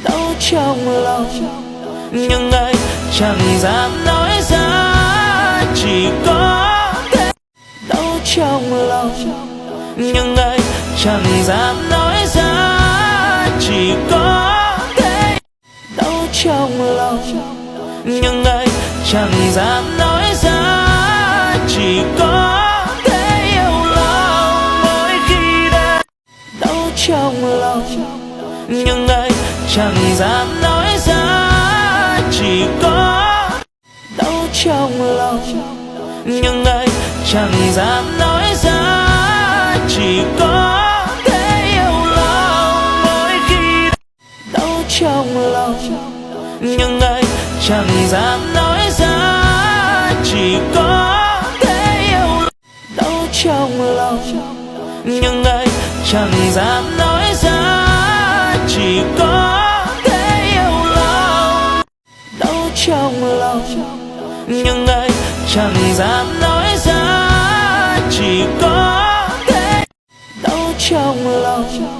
đau trong lòng, nhưng ai chẳng dám nói ra. Chỉ có thể đau trong lòng, nhưng ai chẳng dám nói ra. Chỉ có thể đau trong lòng, nhưng ai chẳng dám nói ra. Chỉ có thể yêu lòng mỗi khi đã đau trong lòng, nhưng ai chẳng dám nói ra. Chỉ có đau trong lòng, nhưng ai chẳng dám nói ra. Chỉ có thể yêu lòng mỗi khi đau trong lòng, nhưng ai chẳng dám nói ra. Chỉ có thể yêu đau trong lòng, nhưng ai chẳng dám nói ra. Chỉ có thể yêu lòng đau trong lòng, nhưng ai chẳng dám nói ra. Chỉ có thể đau trong lòng,